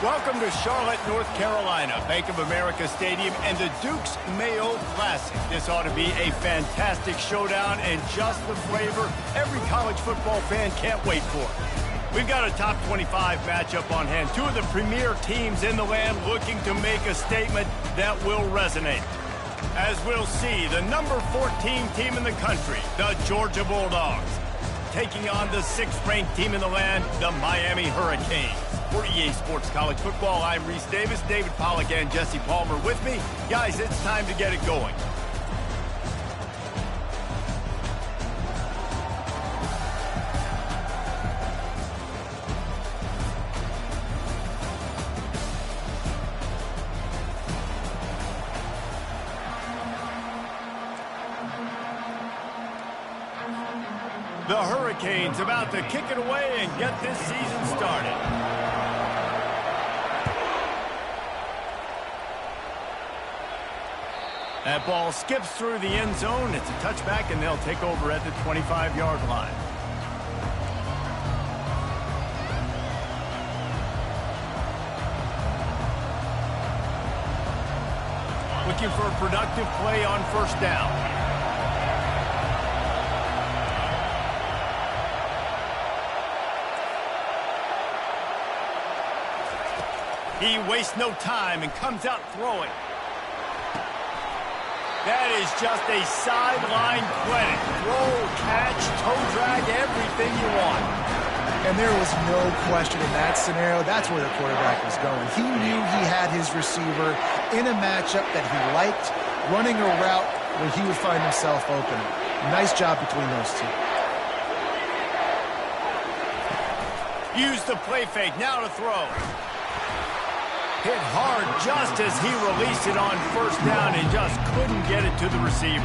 Welcome to Charlotte, North Carolina, Bank of America Stadium, and the Duke's Mayo Classic. This ought to be a fantastic showdown and just the flavor every college football fan can't wait for. We've got a top 25 matchup on hand. Two of the premier teams in the land looking to make a statement that will resonate. As we'll see, the number 14 team in the country, the Georgia Bulldogs, taking on the 6th-ranked team in the land, the Miami Hurricanes. For EA Sports College Football, I'm Reese Davis, David Pollack, and Jesse Palmer with me. Guys, it's time to get it going. The Hurricanes about to kick it away and get this season started. That ball skips through the end zone. It's a touchback, and they'll take over at the 25-yard line. Looking for a productive play on first down. He wastes no time and comes out throwing. That is just a sideline credit. Throw, catch, toe drag, everything you want. And there was no question in that scenario. That's where the quarterback was going. He knew he had his receiver in a matchup that he liked, running a route where he would find himself open. Nice job between those two. Use the play fake. Now to throw. Hit hard just as he released it on first down and just couldn't get it to the receiver.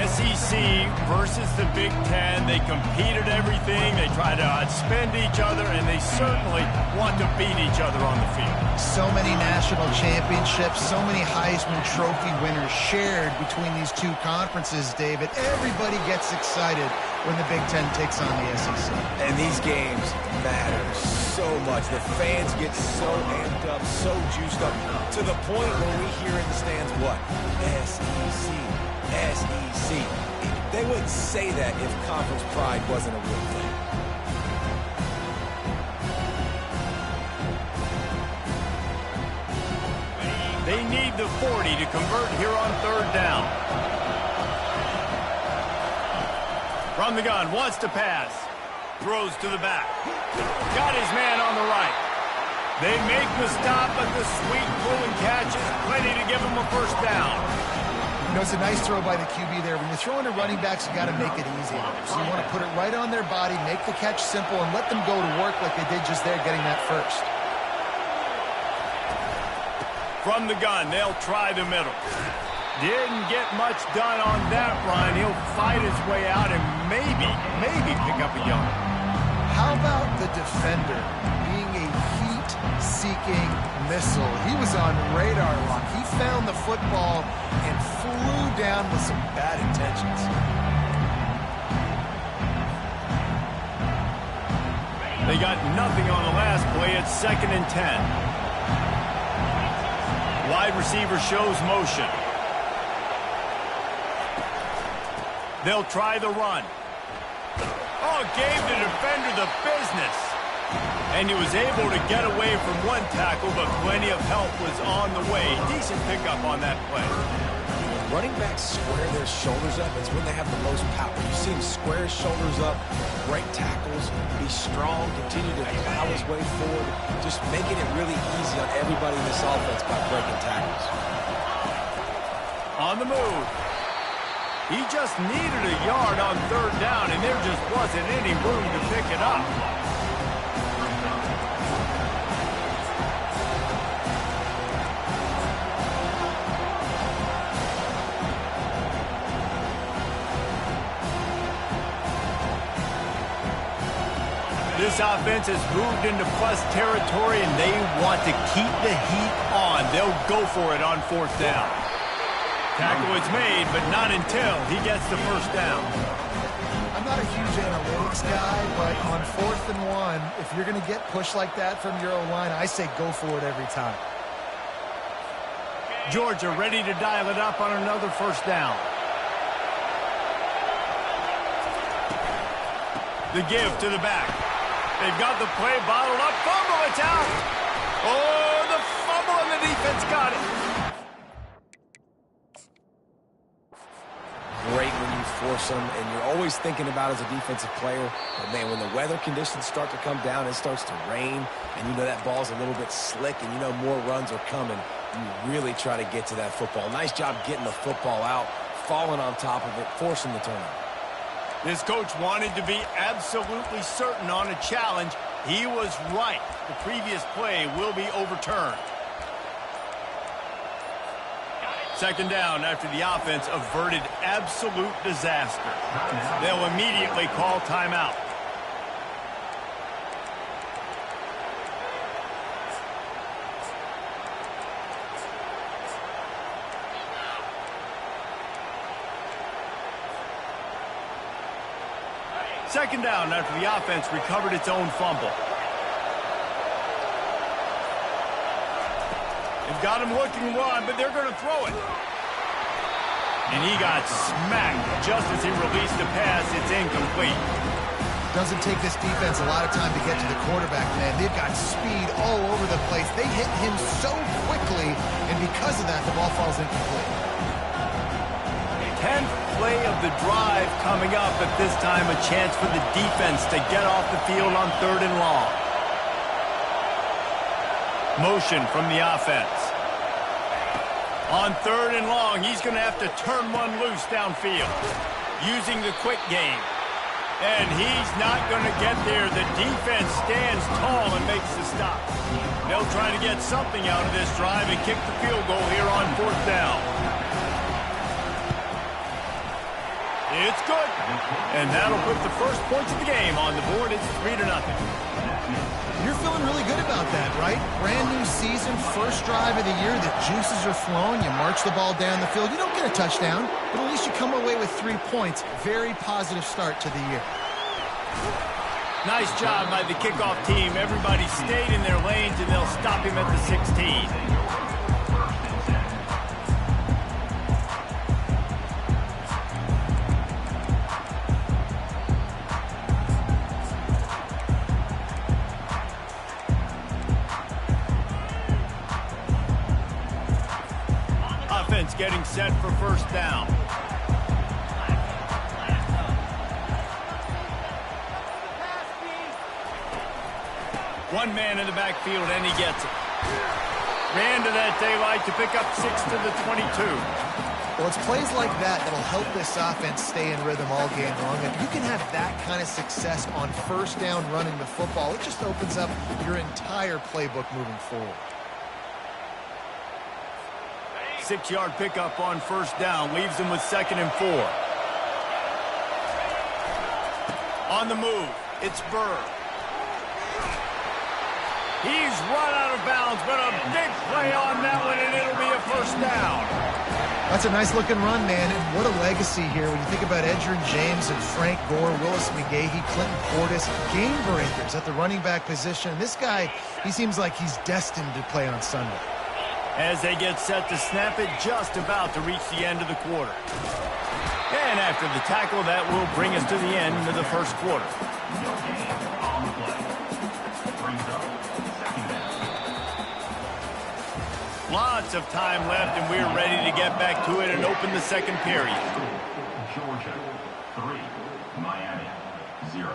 SEC versus the Big Ten. They competed everything. They tried to outspend each other, and they certainly want to beat each other on the field. So many national championships, so many Heisman Trophy winners shared between these two conferences, David. Everybody gets excited when the Big Ten takes on the SEC. And these games matter so much. The fans get so amped up, so juiced up, to the point where we hear in the stands, what? SEC, SEC. They wouldn't say that if conference pride wasn't a real thing. They need the 40 to convert here on third down. From the gun, wants to pass. Throws to the back. Got his man on the right. They make the stop, but the sweet pull and catch is plenty to give him a first down. You know, it's a nice throw by the QB there. When you're throwing to running backs, you got to make it easy. So you want to put it right on their body, make the catch simple, and let them go to work like they did just there getting that first. From the gun, they'll try the middle. Didn't get much done on that run. He'll fight his way out and maybe pick up a yard. How about the defender being a heat-seeking missile? He was on radar lock. He found the football and flew down with some bad intentions. They got nothing on the last play. It's 2nd and 10. Wide receiver shows motion. They'll try the run. Oh, gave the defender the business. And he was able to get away from one tackle, but plenty of help was on the way. Decent pickup on that play. When running backs square their shoulders up, it's when they have the most power. You see him square his shoulders up, break tackles, be strong, continue to plow his way forward, just making it really easy on everybody in this offense by breaking tackles. On the move. He just needed a yard on third down, and there just wasn't any room to pick it up. This offense has moved into plus territory, and they want to keep the heat on. They'll go for it on fourth down. Tackle is made, but not until he gets the first down. I'm not a huge analytics guy, but on 4th and 1, if you're going to get pushed like that from your O-line, I say go for it every time. Georgia ready to dial it up on another first down. The give to the back. They've got the play bottled up. Fumble, it's out. Oh, the fumble, and the defense got it. Great when you force them, and you're always thinking about as a defensive player, but man, when the weather conditions start to come down, it starts to rain, and you know that ball's a little bit slick, and you know more runs are coming, you really try to get to that football. Nice job getting the football out, falling on top of it, forcing the turnover. This coach wanted to be absolutely certain on a challenge. He was right. The previous play will be overturned. Second down after the offense averted absolute disaster. They'll immediately call timeout. Second down after the offense recovered its own fumble. They've got him looking run, but they're going to throw it. And he got smacked just as he released the pass. It's incomplete. Doesn't take this defense a lot of time to get to the quarterback, man. They've got speed all over the place. They hit him so quickly, and because of that, the ball falls incomplete. 10th play of the drive coming up, at this time a chance for the defense to get off the field on 3rd and long. Motion from the offense. On 3rd and long, he's going to have to turn one loose downfield using the quick game. And he's not going to get there. The defense stands tall and makes the stop. They'll try to get something out of this drive and kick the field goal here on 4th down. It's good. And that'll put the first points of the game on the board. It's 3-0. You're feeling really good about that, right? Brand new season, first drive of the year. The juices are flowing. You march the ball down the field. You don't get a touchdown, but at least you come away with 3 points. Very positive start to the year. Nice job by the kickoff team. Everybody stayed in their lanes, and they'll stop him at the 16. Getting set for first down. One man in the backfield, and he gets it. Ran to that daylight to pick up 6 to the 22. Well, it's plays like that that'll help this offense stay in rhythm all game long. If you can have that kind of success on first down running the football, it just opens up your entire playbook moving forward. 6-yard pickup on first down leaves him with 2nd and 4. On the move, it's Burr. He's run out of bounds, but a big play on that one, and it'll be a first down. That's a nice-looking run, man, and what a legacy here. When you think about Edgerrin James and Frank Gore, Willis McGahee, Clinton Portis, game breakers at the running back position. This guy, he seems like he's destined to play on Sunday. As they get set to snap it, just about to reach the end of the quarter. And after the tackle, that will bring us to the end of the first quarter. Lots of time left, and we're ready to get back to it and open the second period. Georgia 3, Miami 0.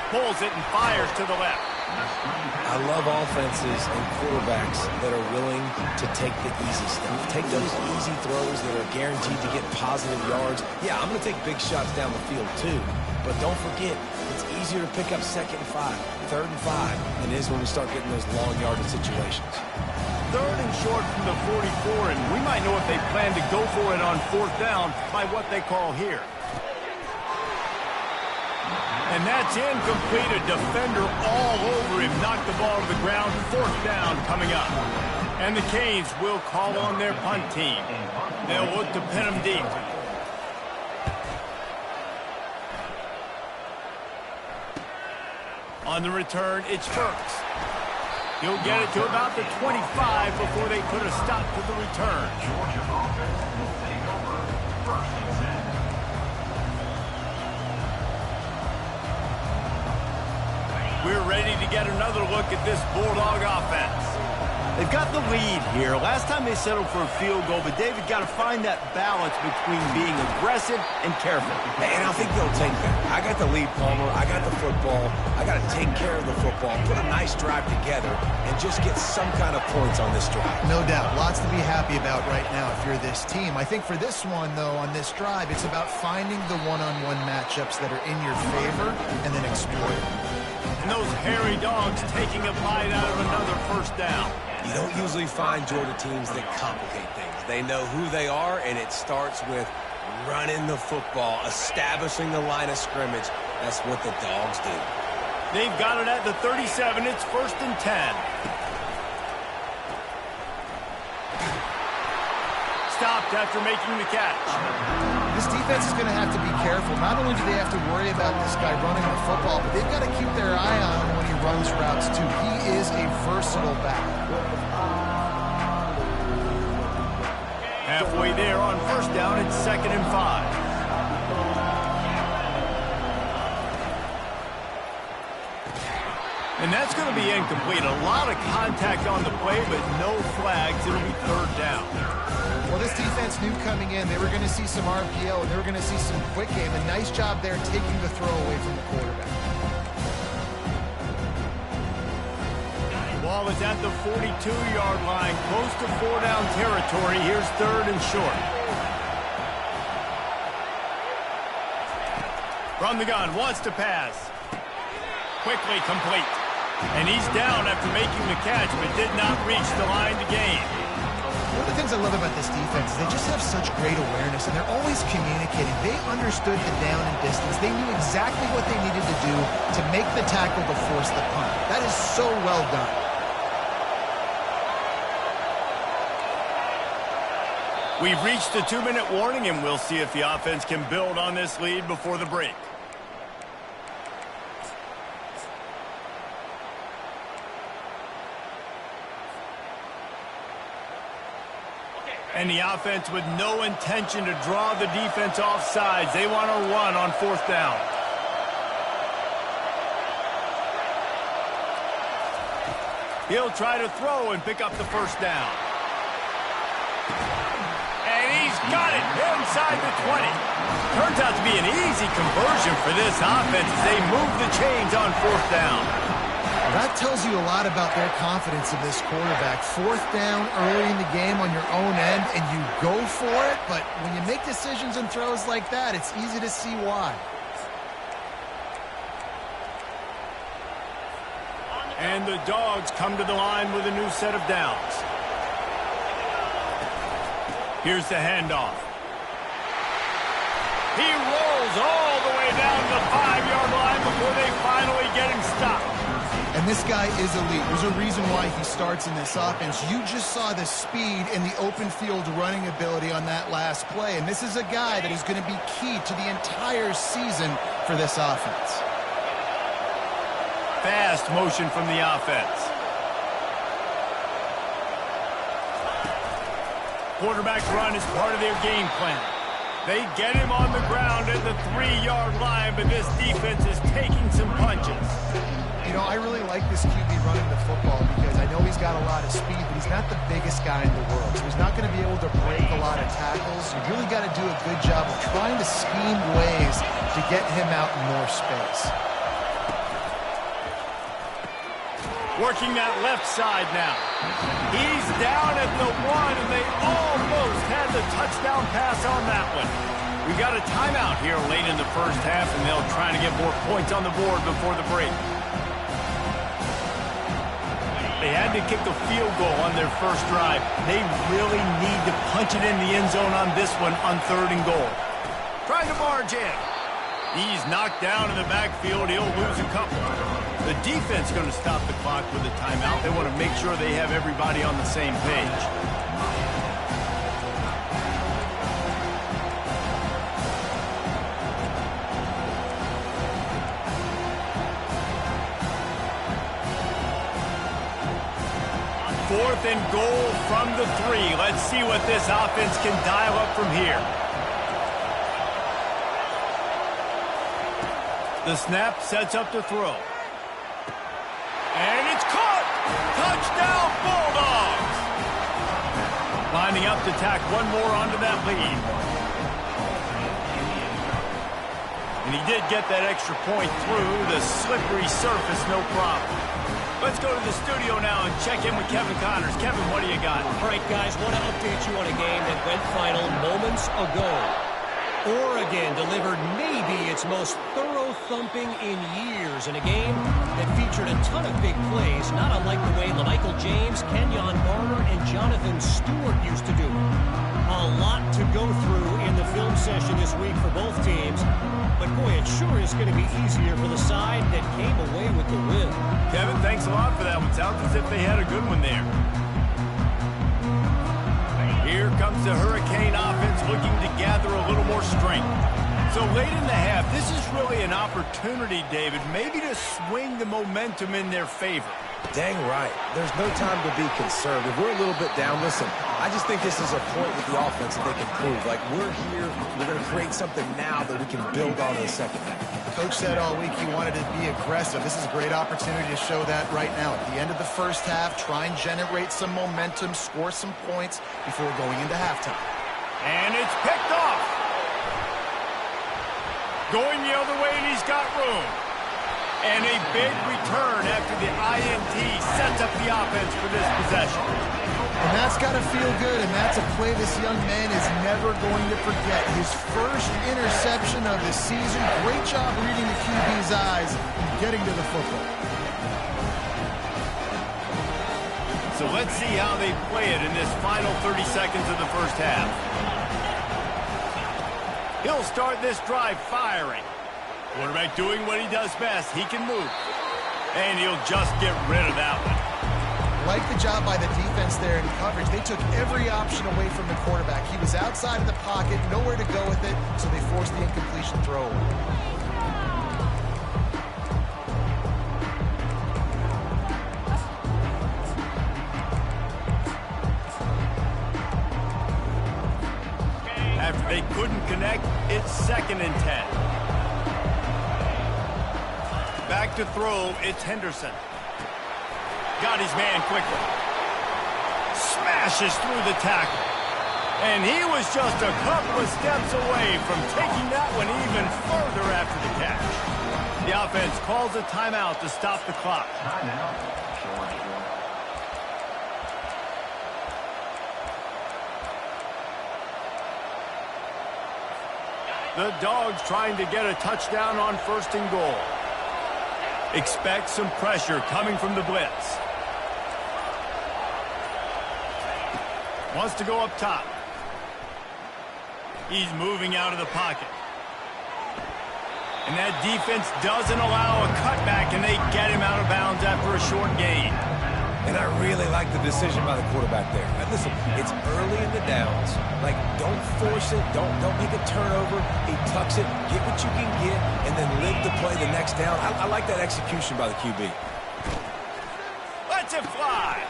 Pulls it and fires to the left. I love offenses and quarterbacks that are willing to take the easy stuff. Take those easy throws that are guaranteed to get positive yards. Yeah, I'm going to take big shots down the field too. But don't forget, it's easier to pick up 2nd and 5, 3rd and 5 than it is when we start getting those long yardage situations. third and short from the 44, and we might know if they plan to go for it on fourth down by what they call here. And that's incomplete. A defender all over him. Knocked the ball to the ground. Fourth down coming up. And the Canes will call on their punt team. They'll look to pin them deep. On the return, it's Burks. He'll get it to about the 25 before they put a stop to the return. Georgia offense will take over. First and 10. We're ready to get another look at this Bulldog offense. They've got the lead here. Last time they settled for a field goal, but David got to find that balance between being aggressive and careful. And I think they'll take that. I got the lead, Palmer. I got the football. I got to take care of the football, put a nice drive together, and just get some kind of points on this drive. No doubt. Lots to be happy about right now if you're this team. I think for this one, though, on this drive, it's about finding the one-on-one matchups that are in your favor and then exploiting. And those hairy dogs taking a bite out of another first down. You don't usually find Georgia teams that complicate things. They know who they are, and it starts with running the football, establishing the line of scrimmage. That's what the Dogs do. They've got it at the 37. It's first and 10. Stopped after making the catch. This defense is going to have to be careful. Not only do they have to worry about this guy running the football, but they've got to keep their eye on him when he runs routes, too. He is a versatile back. Halfway there on first down, it's second and 5. And that's going to be incomplete. A lot of contact on the play, but no flags. It'll be third down. Well, this defense knew coming in they were going to see some RPO and they were going to see some quick game. A nice job there taking the throw away from the quarterback. Ball is at the 42-yard line, close to four-down territory. Here's third and short. From the gun, wants to pass. Quickly complete. And he's down after making the catch, but did not reach the line to gain. One of the things I love about this defense is they just have such great awareness, and they're always communicating. They understood the down and distance. They knew exactly what they needed to do to make the tackle to force the punt. That is so well done. We've reached the 2-minute warning, and we'll see if the offense can build on this lead before the break. And the offense with no intention to draw the defense off sides. They want to run on fourth down. He'll try to throw and pick up the first down. And he's got it inside the 20. Turns out to be an easy conversion for this offense as they move the chains on fourth down. That tells you a lot about their confidence of this quarterback. Fourth down early in the game on your own end, and you go for it, but when you make decisions and throws like that, it's easy to see why. And the Dogs come to the line with a new set of downs. Here's the handoff. He rolls all the way down the 5-yard line before they finally get him stopped. And this guy is elite. There's a reason why he starts in this offense. You just saw the speed and the open field running ability on that last play. And this is a guy that is going to be key to the entire season for this offense. Fast motion from the offense. Quarterback run is part of their game plan. They get him on the ground at the 3-yard line, but this defense is taking some punches. You know, I really like this QB running the football because I know he's got a lot of speed, but he's not the biggest guy in the world. So he's not going to be able to break a lot of tackles. You really got to do a good job of trying to scheme ways to get him out in more space. Working that left side now. He's down at the 1, and they almost had the touchdown pass on that one. We got a timeout here late in the first half, and they'll try to get more points on the board before the break. They had to to kick a field goal on their first drive. They really need to punch it in the end zone on this one on 3rd and goal. Trying to barge in. He's knocked down in the backfield. He'll lose a couple. The defense going to stop the clock with a timeout. They want to make sure they have everybody on the same page. Fourth and goal from the 3. Let's see what this offense can dial up from here. The snap sets up to throw. And it's caught! Touchdown, Bulldogs! Lining up to tack one more onto that lead. And he did get that extra point through the slippery surface, no problem. Let's go to the studio now and check in with Kevin Connors. Kevin, what do you got? All right, guys, want to update you on a game that went final moments ago. Oregon delivered maybe its most thorough thumping in years in a game that featured a ton of big plays, not unlike the way LaMichael James, Kenyon Barner, and Jonathan Stewart used to do. A lot to go through in the film session this week for both teams, but boy, it sure is going to be easier for the side that came away with the win. Kevin, thanks a lot for that one. Sounds as if they had a good one there. Here comes the Hurricane offense looking to gather a little more strength. So late in the half, this is really an opportunity, David, maybe to swing the momentum in their favor. Dang right. There's no time to be concerned. If we're a little bit down, listen, I just think this is a point with the offense that they can prove. Like, we're here, we're going to create something now that we can build on in the second half. Coach said all week he wanted to be aggressive. This is a great opportunity to show that right now. At the end of the first half, try and generate some momentum, score some points before going into halftime. And it's picked off. Going the other way, and he's got room. And a big return after the INT sets up the offense for this possession. And that's got to feel good, and that's a play this young man is never going to forget. His first interception of the season. Great job reading the QB's eyes and getting to the football. So let's see how they play it in this final 30 seconds of the first half. He'll start this drive firing. Quarterback doing what he does best. He can move. And he'll just get rid of that one. Like the job by the defense there in coverage. They took every option away from the quarterback. He was outside of the pocket, nowhere to go with it, so they forced the incompletion throw. After they couldn't connect, it's 2nd and 10. Back to throw, it's Henderson. Got his man quickly. Smashes through the tackle. And he was just a couple of steps away from taking that one even further after the catch. The offense calls a timeout to stop the clock. The Dawgs trying to get a touchdown on 1st and goal. Expect some pressure coming from the blitz. Wants to go up top. He's moving out of the pocket. And that defense doesn't allow a cutback, and they get him out of bounds after a short gain. And I really like the decision by the quarterback there. And listen, it's early in the downs. Like, don't force it. Don't make a turnover. He tucks it, get what you can get, and then live to play the next down. I like that execution by the QB. Lets it fly.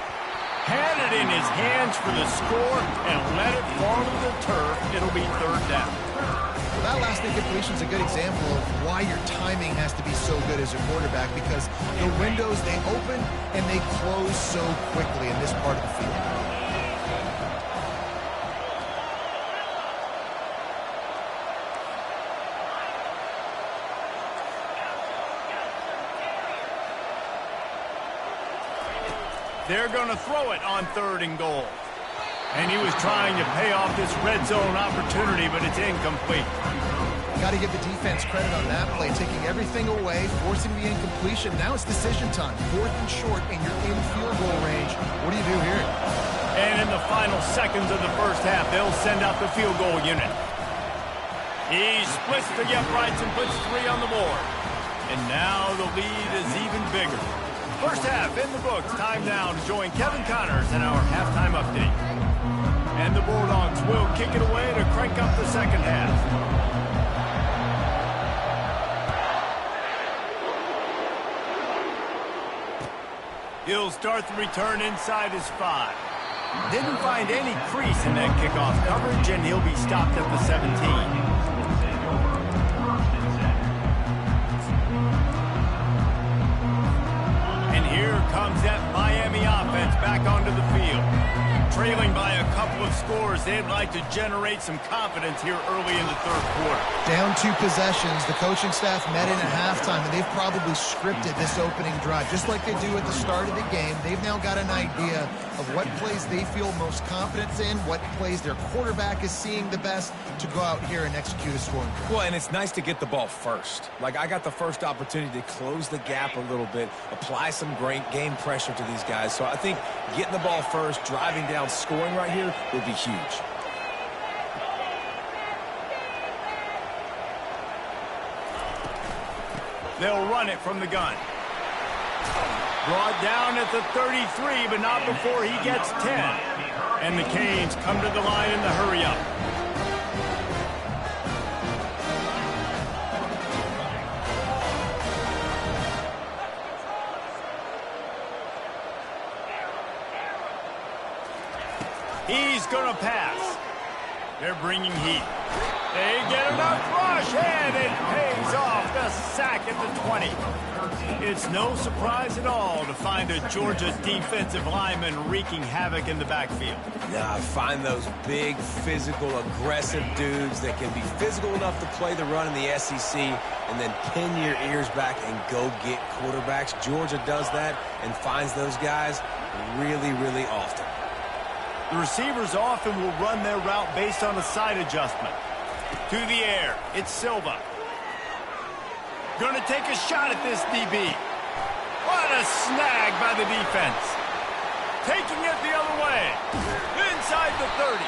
Had it in his hands for the score and let it fall to the turf. It'll be 3rd down. Well, that last incompletion is a good example of why your timing has to be so good as a quarterback, because the windows, they open and they close so quickly in this part of the field. They're going to throw it on 3rd and goal. And he was trying to pay off this red zone opportunity, but it's incomplete. Got to give the defense credit on that play, taking everything away, forcing the incompletion. Now it's decision time. 4th and short, and you're in field goal range. final seconds of the first half. They'll send out the field goal unit. He splits to the uprights and puts 3 on the board. And now the lead is even bigger. First half in the books. Time now to join Kevin Connors in our halftime update. And the Bulldogs will kick it away to crank up the second half. He'll start the return inside his 5. Didn't find any crease in that kickoff coverage, and he'll be stopped at the 17. Comes that Miami offense back onto the field. Trailing by a couple of scores, they'd like to generate some confidence here early in the third quarter. Down 2 possessions, the coaching staff met in at halftime, and they've probably scripted this opening drive. Just like they do at the start of the game, they've now got an idea of what plays they feel most confidence in, what plays their quarterback is seeing the best to go out here and execute a scoring drive. Well, and it's nice to get the ball first. Like, I got the first opportunity to close the gap a little bit, apply some great game pressure to these guys. So I think getting the ball first, driving down, scoring right here would be huge. They'll run it from the gun. Brought down at the 33, but not before he gets 10. And the Canes come to the line in the hurry-up. He's going to pass. They're bringing heat. They get enough rush, and it pays off. The sack at the 20. It's no surprise at all to find a Georgia defensive lineman wreaking havoc in the backfield. Yeah, find those big, physical, aggressive dudes that can be physical enough to play the run in the SEC and then pin your ears back and go get quarterbacks. Georgia does that and finds those guys really, really often. The receivers often will run their route based on a side adjustment. To the air, it's Silva. Gonna take a shot at this DB. What a snag by the defense. Taking it the other way. Inside the 30.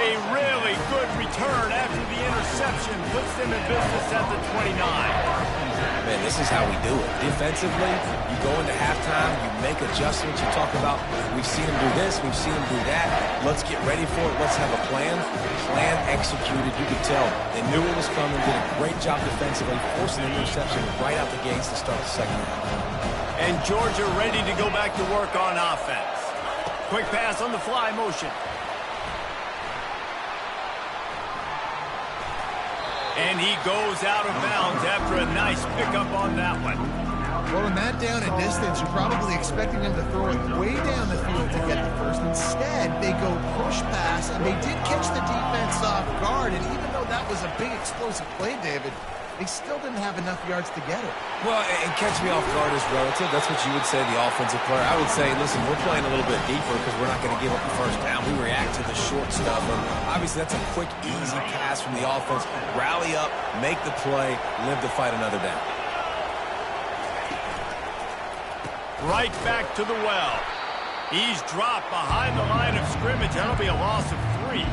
A really good return after the interception puts them in business at the 29. Man, this is how we do it. Defensively, you go into halftime, you make adjustments. You talk about, we've seen them do this, we've seen them do that. Let's get ready for it. Let's have a plan. Plan executed. You could tell they knew it was coming, did a great job defensively, forcing an interception right out the gates to start the second half. And Georgia ready to go back to work on offense. Quick pass on the fly motion. And he goes out of bounds after a nice pickup on that one. Well, in that down and distance, you're probably expecting them to throw it way down the field to get the first. Instead, they go push pass, and they did catch the defense off guard. And even though that was a big explosive play, David, they still didn't have enough yards to get it. Well, and catch me off guard is relative. That's what you would say, the offensive player. I would say, listen, we're playing a little bit deeper because we're not going to give up the first down. We react to the short stuff. And obviously, that's a quick, easy pass from the offense. Rally up, make the play, live to fight another down. Right back to the well. He's dropped behind the line of scrimmage. That'll be a loss of 3.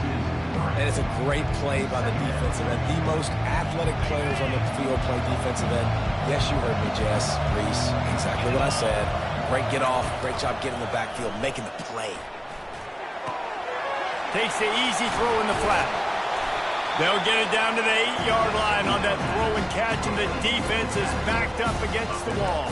And it's a great play by the defensive end. The most athletic players on the field play defensive end. Yes, you heard me, Jess, Reese. Exactly what I said. Great get off. Great job getting in the backfield, making the play. Takes the easy throw in the flat. They'll get it down to the 8-yard line on that throw and catch, and the defense is backed up against the wall.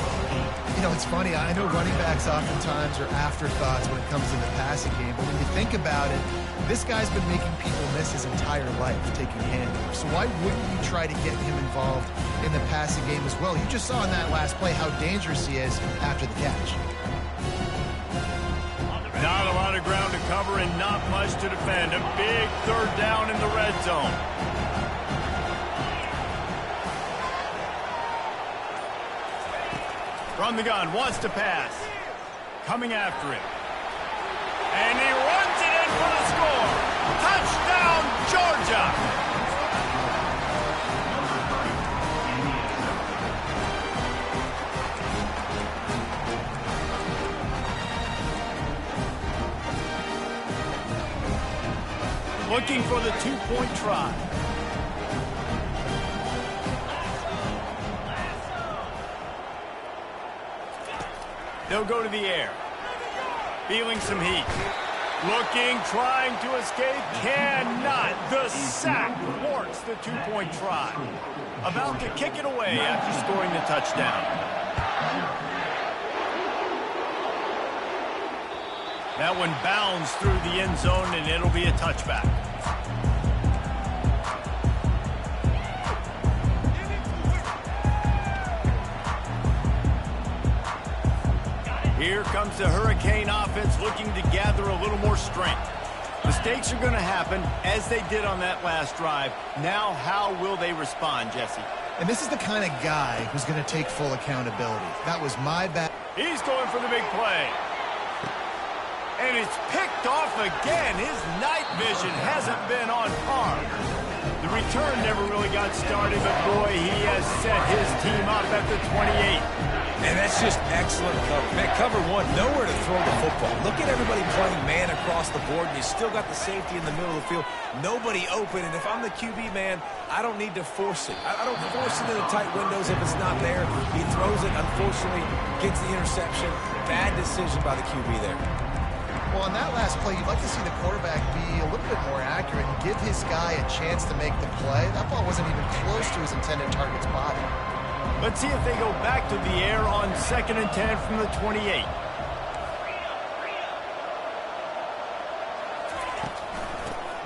You know, it's funny. I know running backs oftentimes are afterthoughts when it comes to the passing game, but when you think about it, this guy's been making people miss his entire life taking handoffs. So why wouldn't you try to get him involved in the passing game as well? You just saw in that last play how dangerous he is after the catch. Not a lot of ground to cover and not much to defend. A big third down in the red zone. From the gun, wants to pass. Coming after him. And he runs it in for the score. Touchdown, Georgia! looking for the two-point try. They'll go to the air. Feeling some heat. Looking, trying to escape, cannot. The sack thwarts the two-point try. About to kick it away after scoring the touchdown. That one bounds through the end zone, and it'll be a touchback. Here comes the Hurricane offense looking to gather a little more strength. Mistakes are going to happen, as they did on that last drive. Now, how will they respond, Jesse? And this is the kind of guy who's going to take full accountability. That was my bad. He's going for the big play. And it's picked off again. His night vision hasn't been on par. The return never really got started, but boy, he has set his team up at the 28. And that's just excellent cover. Man, cover one, nowhere to throw the football. Look at everybody playing man across the board, and you still got the safety in the middle of the field. Nobody open, and if I'm the QB, man, I don't need to force it. I don't force it in the tight windows if it's not there. He throws it, unfortunately, gets the interception. Bad decision by the QB there. Well, on that last play, you'd like to see the quarterback be a little bit more accurate and give his guy a chance to make the play. That ball wasn't even close to his intended target's body. Let's see if they go back to the air on 2nd and 10 from the 28.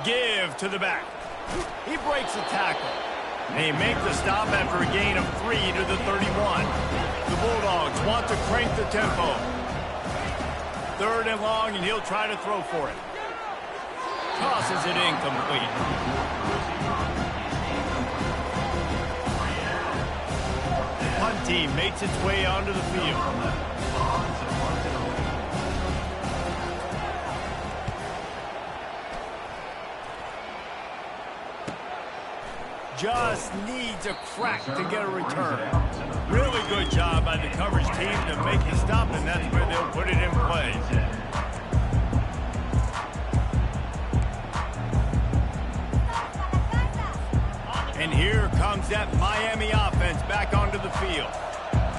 Give to the back. He breaks the tackle. They make the stop after a gain of 3 to the 31. The Bulldogs want to crank the tempo. 3rd and long, and he'll try to throw for it. Tosses it incomplete. Punt team makes its way onto the field. Just needs a crack to get a return. Really good job by the coverage team to make the stop, and that's where they'll put it in play. And here comes that Miami offense back onto the field.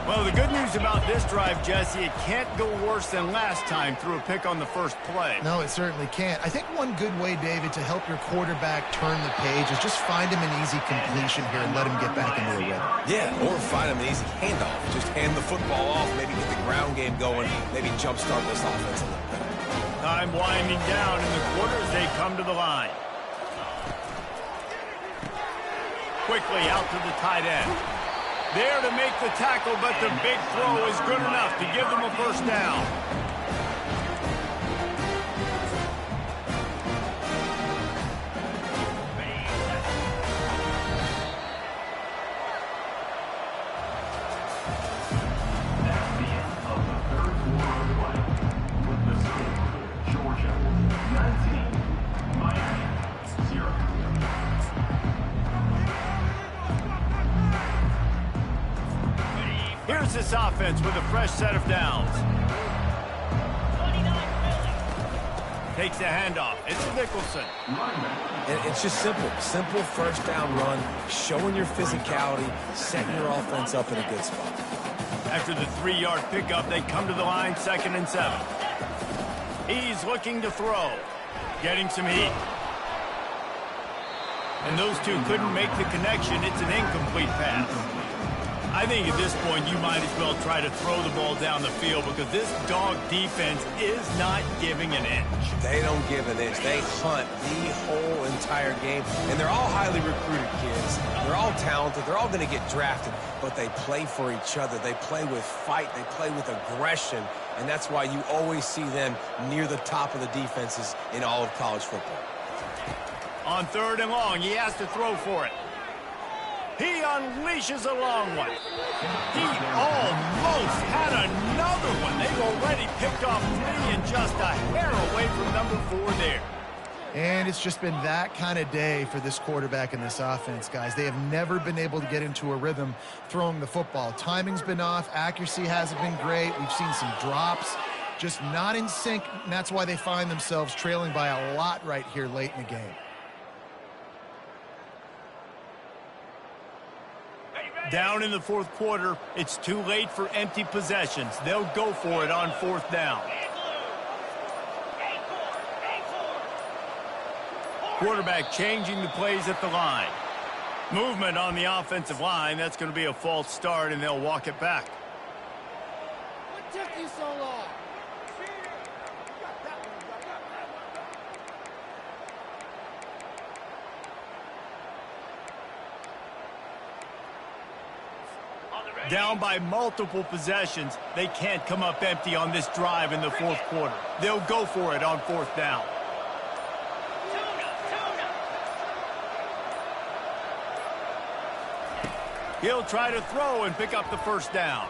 Well, the good news about this drive, Jesse, it can't go worse than last time through a pick on the first play. No, it certainly can't. I think one good way, David, to help your quarterback turn the page is just find him an easy completion here and let him get back into a rhythm. Yeah, or find him an easy handoff. Just hand the football off, maybe get the ground game going, maybe jumpstart this offense a little bit. Time winding down in the quarter as they come to the line. Quickly out to the tight end. There to make the tackle, but the big throw is good enough to give them a first down. That's the end of the 3rd quarter play. With the score, Georgia 19, Miami 0. Here's this offense with a fresh set of downs. Takes the handoff. It's Nicholson. And it's just simple. Simple first down run, showing your physicality, setting your offense up in a good spot. After the 3-yard pickup, they come to the line 2nd and 7. He's looking to throw. Getting some heat. And those two couldn't make the connection. It's an incomplete pass. I think at this point you might as well try to throw the ball down the field because this dog defense is not giving an inch. They don't give an inch. They hunt the whole entire game. And they're all highly recruited kids. They're all talented. They're all going to get drafted. But they play for each other. They play with fight. They play with aggression. And that's why you always see them near the top of the defenses in all of college football. On 3rd and long, he has to throw for it. He unleashes a long one. He almost had another one. They've already picked off 3 and just a hair away from number 4 there. And it's just been that kind of day for this quarterback and this offense, guys. They have never been able to get into a rhythm throwing the football. Timing's been off. Accuracy hasn't been great. We've seen some drops. Just not in sync, and that's why they find themselves trailing by a lot right here late in the game. Down in the fourth quarter, it's too late for empty possessions. They'll go for it on fourth down. Quarterback changing the plays at the line. Movement on the offensive line. That's going to be a false start, and they'll walk it back. What took you so long? Down by multiple possessions. They can't come up empty on this drive in the fourth quarter. They'll go for it on fourth down. He'll try to throw and pick up the first down.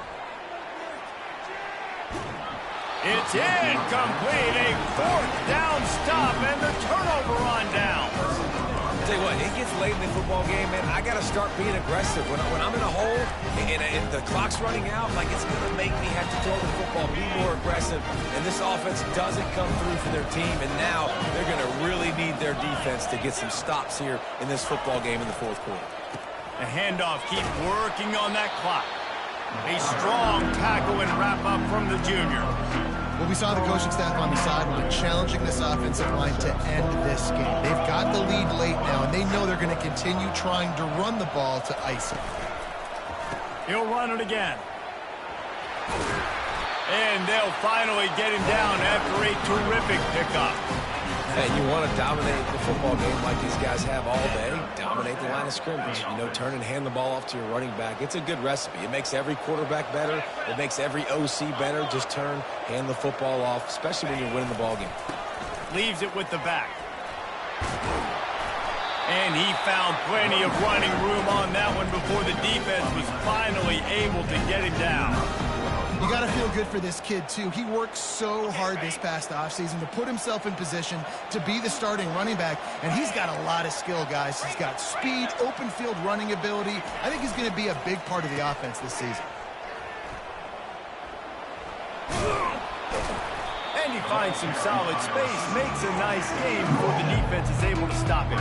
It's incomplete. A fourth down stop and the turnover on down. Tell you what, it gets late in the football game, man. I got to start being aggressive. When I'm in a hole and the clock's running out, like, it's going to make me have to throw the football, be more aggressive. And this offense doesn't come through for their team, and now they're going to really need their defense to get some stops here in this football game in the fourth quarter. The handoff, keep working on that clock. A strong tackle and wrap up from the junior. Well, we saw the coaching staff on the sideline challenging this offensive line to end this game. They've got the lead late now, and they know they're going to continue trying to run the ball to ice it. He'll run it again. And they'll finally get him down after a terrific pickup. And you want to dominate the football game like these guys have all day. Dominate the line of scrimmage. You know, turn and hand the ball off to your running back. It's a good recipe. It makes every quarterback better. It makes every OC better. Just turn, hand the football off, especially when you're winning the ball game. Leaves it with the back. And he found plenty of running room on that one before the defense was finally able to get him down. You got to feel good for this kid, too. He worked so hard this past offseason to put himself in position to be the starting running back, and he's got a lot of skill, guys. He's got speed, open field running ability. I think he's going to be a big part of the offense this season. And he finds some solid space, makes a nice game before the defense is able to stop him.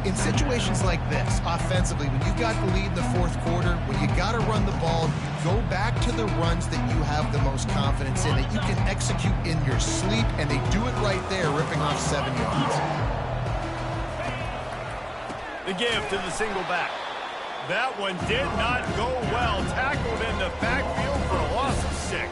In situations like this, offensively, when you've got the lead in the fourth quarter, when you got to run the ball, go back to the runs that you have the most confidence in, that you can execute in your sleep, and they do it right there, ripping off 7 yards. The give to the single back. That one did not go well. Tackled in the backfield for a loss of 6.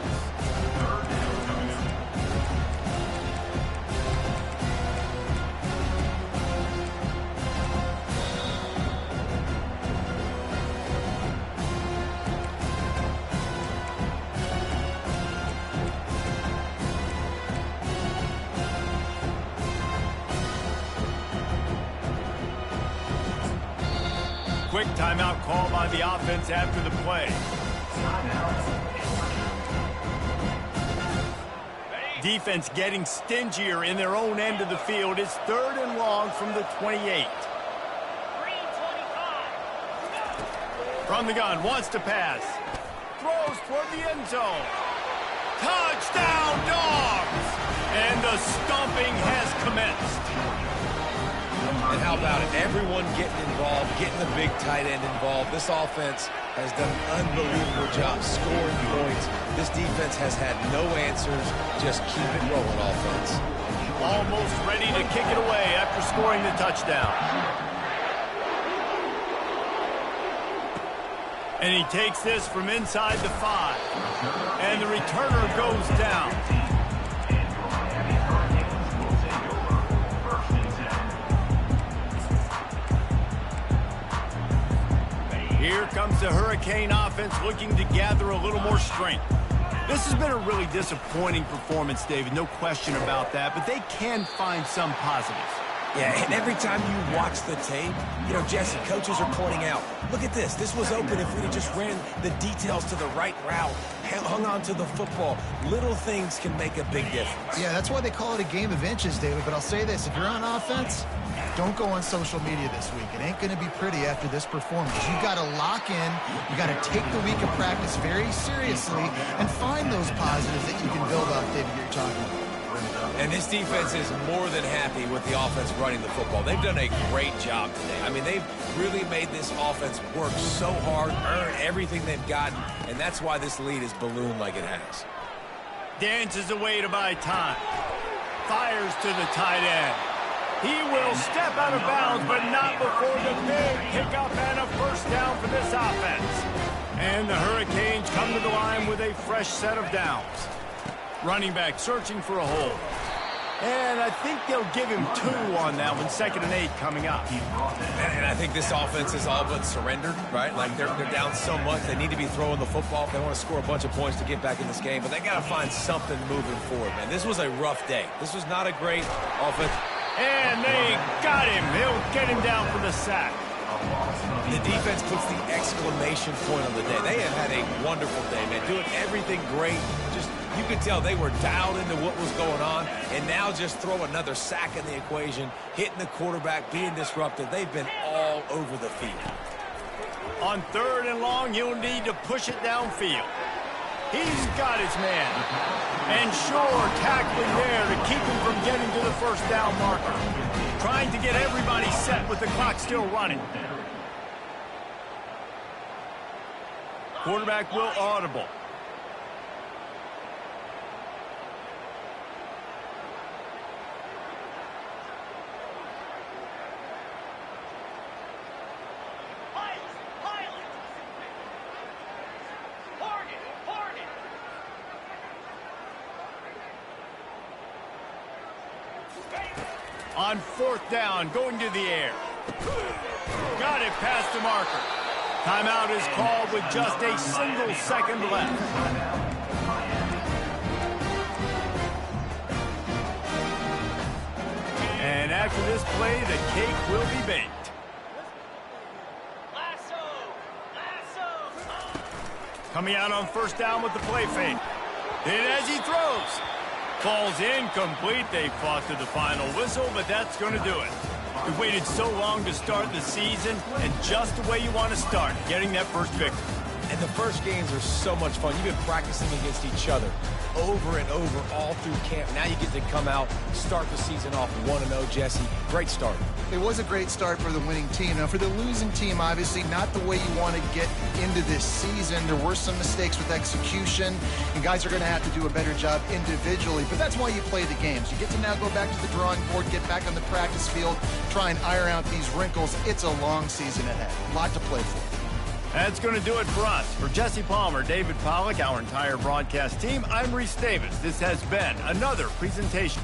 Quick timeout call by the offense after the play. Defense getting stingier in their own end of the field. It's 3rd and long from the 28. From the gun, wants to pass. Throws toward the end zone. Touchdown, Dawgs! And the stomping has commenced. And how about it? Everyone getting involved, getting the big tight end involved. This offense has done an unbelievable job scoring points. This defense has had no answers. Just keep it rolling, offense. Almost ready to kick it away after scoring the touchdown. And he takes this from inside the 5. And the returner goes down. Here comes the Hurricane offense looking to gather a little more strength. This has been a really disappointing performance, David, no question about that, but they can find some positives. Yeah, and every time you watch the tape, you know, Jesse, coaches are pointing out, look at this. This was open if we'd have just ran the details to the right route, hung on to the football. Little things can make a big difference. Yeah, that's why they call it a game of inches, David. But I'll say this, if you're on offense, don't go on social media this week. It ain't going to be pretty after this performance. You've got to lock in. You got to take the week of practice very seriously and find those positives that you can build off, David, you're talking about. And this defense is more than happy with the offense running the football. They've done a great job today. I mean, they've really made this offense work so hard, earn everything they've gotten, and that's why this lead is ballooned like it has. Dances away to buy time. Fires to the tight end. He will step out of bounds, but not before the big pickup and a first down for this offense. And the Hurricanes come to the line with a fresh set of downs. Running back searching for a hole. And I think they'll give him 2 on that one. 2nd and 8 coming up. And I think this offense is all but surrendered, right? Like they're down so much. They need to be throwing the football if they want to score a bunch of points to get back in this game. But they got to find something moving forward, man. This was a rough day. This was not a great offense. And they got him. They'll get him down for the sack. The defense puts the exclamation point on the day. They have had a wonderful day, man. Doing everything great. Just, you could tell they were dialed into what was going on. And now just throw another sack in the equation, hitting the quarterback, being disruptive. They've been all over the field. On 3rd and long, he'll need to push it downfield. He's got his man. And sure, tackling there to keep him from getting to the first down marker. Trying to get everybody set with the clock still running. Quarterback will audible. On 4th down, going to the air. Got it past the marker. Timeout is called with just a single second left. And after this play, the cake will be baked. Coming out on 1st down with the play fake. Then as he throws. Falls incomplete. They fought to the final whistle, but that's going to do it. We waited so long to start the season, and just the way you want to start, getting that first victory. And the first games are so much fun. You've been practicing against each other over and over all through camp. Now you get to come out, start the season off 1-0, Jesse. Great start. It was a great start for the winning team. Now, for the losing team, obviously not the way you want to get into this season. There were some mistakes with execution, and guys are going to have to do a better job individually. But that's why you play the games. You get to now go back to the drawing board, get back on the practice field, try and iron out these wrinkles. It's a long season ahead. A lot to play for. That's going to do it for us. For Jesse Palmer, David Pollack, our entire broadcast team, I'm Reese Davis. This has been another presentation